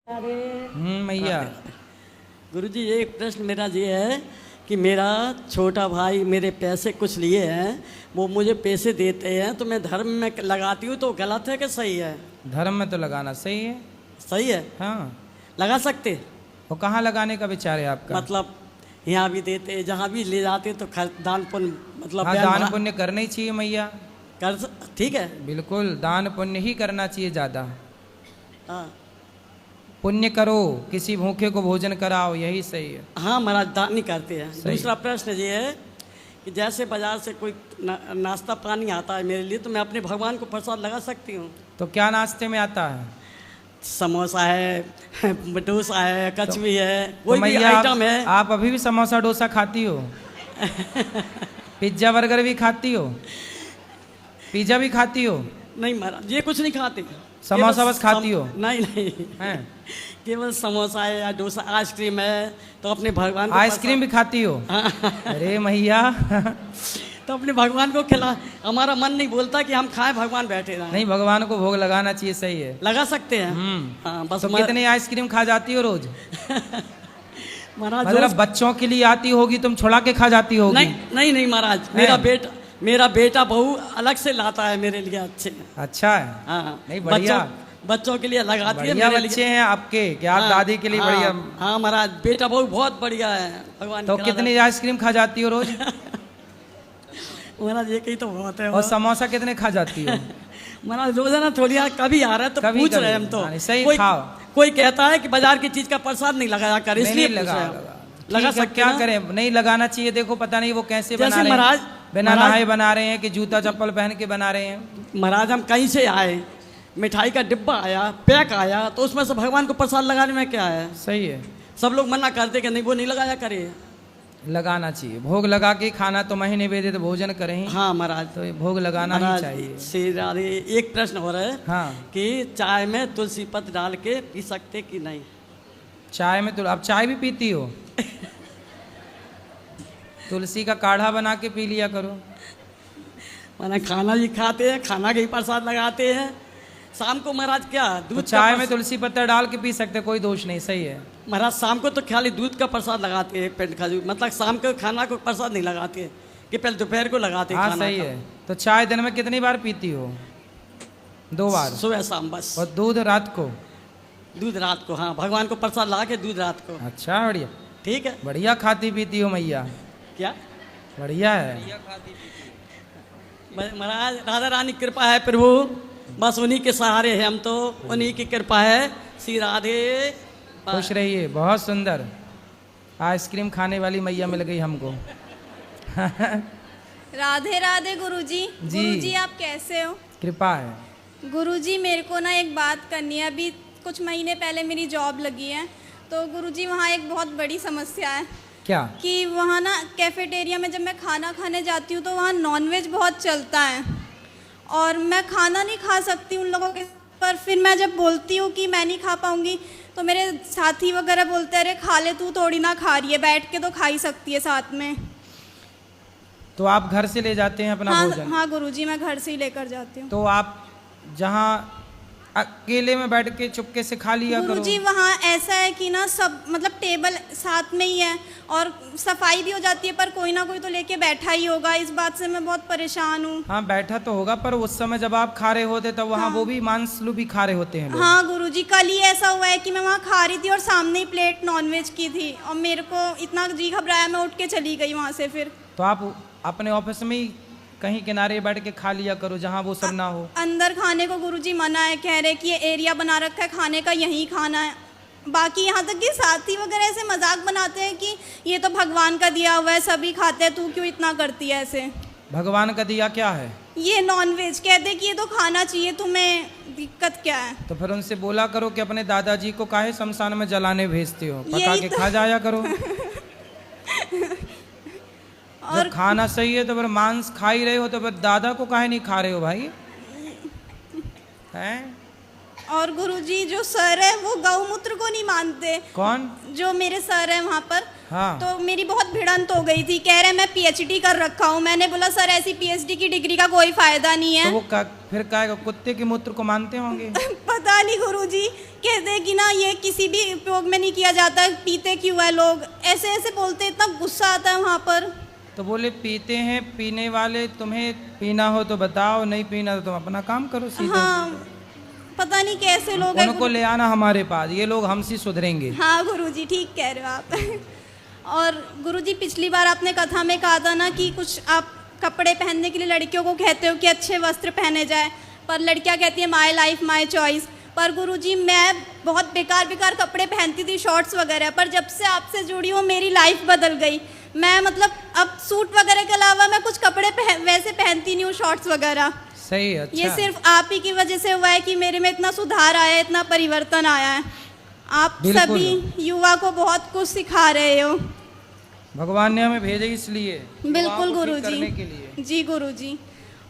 अरे मैया। गुरुजी एक प्रश्न मेरा ये है कि मेरा छोटा भाई मेरे पैसे कुछ लिए हैं, वो मुझे पैसे देते हैं तो मैं धर्म में लगाती हूँ, तो गलत है कि सही है? धर्म में तो लगाना सही है। सही है, हाँ, लगा सकते। वो कहाँ लगाने का विचार है आपका? मतलब यहाँ भी देते, जहाँ भी ले जाते तो दान पुण्य, मतलब हाँ, दान पुण्य करना ही चाहिए मैया। कर ठीक है, बिल्कुल दान पुण्य ही करना चाहिए ज़्यादा। हाँ पुण्य करो, किसी भूखे को भोजन कराओ, यही सही है। हाँ महाराज, दान नहीं करते हैं। सही। दूसरा प्रश्न ये है कि जैसे बाजार से कोई नाश्ता पानी आता है मेरे लिए, तो मैं अपने भगवान को प्रसाद लगा सकती हूँ? तो क्या नाश्ते में आता है? समोसा है, डोसा है, कचवी है, तो कोई भी मैया आइटम है। आप अभी भी समोसा डोसा खाती हो? पिज्जा बर्गर भी खाती हो? पिज्जा भी खाती हो? नहीं महाराज, ये कुछ नहीं खाते। समोसा केवल बस खाती हो? नहीं नहीं, हैं? केवल समोसा है या डोसा, आइसक्रीम है, तो अपने भगवान को आइसक्रीम भी खाती हो? अरे मैया। तो अपने भगवान को खिला, हमारा मन नहीं बोलता कि हम खाएं, भगवान बैठे रहें। नहीं, भगवान को भोग लगाना चाहिए, सही है। लगा सकते हैं। हाँ बस। तो कितनी आइसक्रीम खा जाती हो रोज? महाराज मतलब बच्चों के लिए आती होगी, तुम छुड़ा के खा जाती होगी? नहीं नहीं नहीं महाराज, मेरा बेटा बहू अलग से लाता है मेरे लिए अच्छे। अच्छा है। हाँ नहीं बढ़िया, बच्चों के लिए लगाती है। बढ़िया बच्चे हैं आपके, क्या आप दादी के लिए बढ़िया? हाँ महाराज, बेटा बहू बहुत बढ़िया है, भगवान। तो कितनी आइसक्रीम खा जाती हो रोज? महाराज एक ही तो बहुत है। और समोसा कितने खा जाती हो? महाराज रोजाना थोड़ी, कभी आ रहा है तो कभी पूछ कभी। रहे हैं हम तो। सही खाओ। कोई कहता है कि बाजार की चीज का प्रसाद नहीं लगाया कर, इसलिए लगा सकते, क्या करें? नहीं लगाना चाहिए। देखो पता नहीं वो कैसे बना रहे हैं, महाराज बिना नहाए बना रहे हैं कि जूता चप्पल पहन के बना रहे हैं। महाराज हम कहीं से आए, मिठाई का डिब्बा आया, पैक आया, तो उसमें से भगवान को प्रसाद लगाने में क्या है? सही है। सब लोग मना करते कि नहीं, वो नहीं लगाया करे। लगाना चाहिए, भोग लगा के खाना तो महीने वेदे तो भोजन करें। हाँ महाराज, तो भोग लगाना ही चाहिए। श्री राधे। एक प्रश्न हो रहा है, हाँ, कि चाय में तुलसी पत्र डाल के पी सकते कि नहीं? चाय में तो आप चाय भी पीती हो? तुलसी का काढ़ा बना के पी लिया करो। माना खाना भी खाते हैं, खाना के ही प्रसाद लगाते हैं। शाम को महाराज क्या दूध तो चाय में तुलसी पत्ता डाल के पी सकते, कोई दोष नहीं, सही है। महाराज शाम को तो खाली दूध का प्रसाद लगाते हैं, पेट खजूर, मतलब शाम को खाना को प्रसाद नहीं लगाते हैं, कि पहले दोपहर को लगाते हैं। हाँ सही है। तो चाय दिन में कितनी बार पीती हो? 2 बार? सुबह शाम बस। और दूध रात को? दूध रात को, हाँ, भगवान को प्रसाद लगा के दूध रात को। अच्छा, बढ़िया, ठीक है। बढ़िया खाती पीती हो मैया। क्या बढ़िया है महाराज, राधा रानी कृपा है प्रभु, बस उन्हीं के सहारे हैं हम तो, उन्हीं की कृपा है। श्री राधे। खुश रहिए। बहुत सुंदर आइसक्रीम खाने वाली मैया मिल गई हमको। राधे राधे गुरुजी। गुरुजी आप कैसे हो? कृपा है। गुरुजी मेरे को ना एक बात करनी है। अभी कुछ महीने पहले मेरी जॉब लगी है, तो गुरुजी वहाँ एक बहुत बड़ी समस्या है। क्या? कि वहाँ ना कैफेटेरिया में जब मैं खाना खाने जाती हूँ तो वहाँ नॉनवेज बहुत चलता है, और मैं खाना नहीं खा सकती उन लोगों के। पर फिर मैं जब बोलती हूँ कि मैं नहीं खा पाऊँगी, तो मेरे साथी वगैरह बोलते हैं, अरे खा ले, तू थोड़ी ना खा रही है, बैठ के तो खा ही सकती है साथ में। तो आप घर से ले जाते हैं अपना भोजन? हाँ गुरुजी, मैं घर से ही लेकर जाती हूँ। तो आप जहाँ अकेले में बैठ के चुपके से खा लिया करो। गुरुजी वहाँ ऐसा है कि ना सब, मतलब टेबल साथ में ही है और सफाई भी हो जाती है, पर कोई ना कोई तो लेके बैठा ही होगा। इस बात से मैं बहुत परेशान हूँ। हाँ बैठा तो होगा, पर उस समय जब आप खा रहे होते तब वहाँ वो भी मांसलू भी खा रहे होते हैं लोग। हाँ गुरुजी, कल ही ऐसा हुआ है कि मैं वहाँ खा रही थी और सामने ही प्लेट नॉनवेज की थी, और मेरे को इतना जी घबराया, मैं उठ के चली गई वहाँ से। फिर तो आप अपने ऑफिस में ही कहीं किनारे बैठ के खा लिया करो, जहाँ वो सब ना हो। अंदर खाने को गुरुजी मना है, कह रहे कि ये एरिया बना रखा है खाने का, यहीं खाना है। बाकी यहाँ तक कि साथी वगैरह ऐसे मजाक बनाते हैं कि ये तो भगवान का दिया हुआ है, सभी खाते हैं, तू क्यों इतना करती है ऐसे? भगवान का दिया क्या है? ये नॉनवेज। कहते कि ये तो खाना चाहिए, तुम्हें दिक्कत क्या है? तो फिर उनसे बोला करो कि अपने दादाजी को काहे शमशान में जलाने भेजते हो, पका के तो खा जाया करो। और जब खाना सही है तो फिर मांस खा ही रहे हो, तो फिर दादा को काहे नहीं खा रहे हो भाई? हैं? और गुरुजी जो सर है वो गौमूत्र को नहीं मानते। कौन? जो मेरे सर है वहाँ पर। हाँ। तो मेरी बहुत भिड़ंत हो गई थी, कह रहे मैं पीएचडी कर रखा हूँ। मैंने बोला सर ऐसी पीएचडी की डिग्री का कोई फायदा नहीं है। तो वो फिर क्या कुत्ते के मूत्र को मानते होंगे? पता नहीं गुरुजी, कहते कि ना ये किसी किसी भी उपयोग में नहीं किया जाता, पीते क्यों है लोग, ऐसे ऐसे बोलते, इतना गुस्सा आता है वहाँ पर। तो बोले पीते हैं, पीने वाले, तुम्हें पीना हो तो बताओ, नहीं पीना तो तुम अपना काम करो सीधे। हाँ, पता नहीं कैसे लोग हैं। उनको ले आना हमारे पास, ये लोग हमसे सुधरेंगे। हाँ गुरुजी, ठीक कह रहे हो आप। और गुरुजी, पिछली बार आपने कथा में कहा था ना कि कुछ आप कपड़े पहनने के लिए लड़कियों को कहते हो कि अच्छे वस्त्र पहने जाए, पर लड़कियां कहती हैं माय लाइफ माय चॉइस। पर गुरुजी, मैं बहुत बेकार बेकार कपड़े पहनती थी, शॉर्ट्स वगैरह, पर जब से आपसे जुड़ी हूँ मेरी लाइफ बदल गई। मैं मतलब अब सूट वगैरह के अलावा मैं कुछ कपड़े वैसे पहनती नहीं हूँ, शॉर्ट्स वगैरह। सही, अच्छा। ये सिर्फ आप ही की वजह से हुआ है कि मेरे में इतना सुधार आया है, इतना परिवर्तन आया है। आप सभी युवा को बहुत कुछ सिखा रहे हो। भगवान ने हमें भेजे इसलिए, बिल्कुल गुरुजी। जी गुरुजी।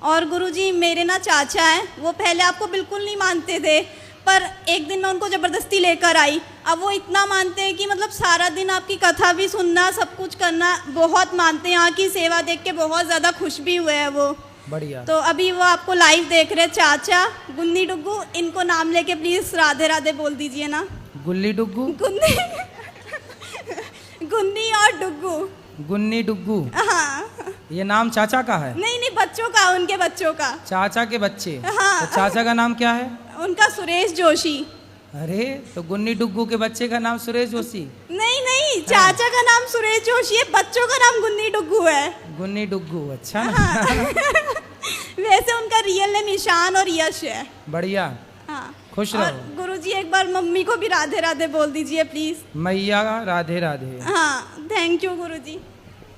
और गुरुजी, मेरे ना चाचा हैं, वो पहले आपको बिल्कुल नहीं मानते थे, पर एक दिन मैं उनको ज़बरदस्ती लेकर आई। अब वो इतना मानते हैं कि मतलब सारा दिन आपकी कथा भी सुनना, सब कुछ करना, बहुत मानते हैं। यहाँ की सेवा देख के बहुत ज़्यादा खुश भी हुए हैं वो। बढ़िया। तो अभी वो आपको लाइव देख रहे, चाचा गुन्नी डुग्गू, इनको नाम लेके प्लीज़ राधे राधे बोल दीजिए ना। गुल्ली डुग्गू, गुन्नी गुन्नी और डुग्गू। गुन्नी डुग्गू, हाँ। ये नाम चाचा का है? नहीं नहीं, बच्चों का, उनके बच्चों का। चाचा के बच्चे? हाँ। तो चाचा का नाम क्या है? उनका सुरेश जोशी। अरे, तो गुन्नी डुग्गू के बच्चे का नाम सुरेश जोशी? नहीं नहीं, चाचा का नाम सुरेश जोशी है, बच्चों का नाम गुन्नी डुग्गू है। गुन्नी डुग्गू, अच्छा ना। हाँ। वैसे उनका रियल नेम ईशान और यश है। बढ़िया। हाँ, खुश और रहो। गुरुजी, एक बार मम्मी को भी राधे राधे बोल दीजिए प्लीज। मैया राधे राधे। हाँ, थैंक यू गुरुजी।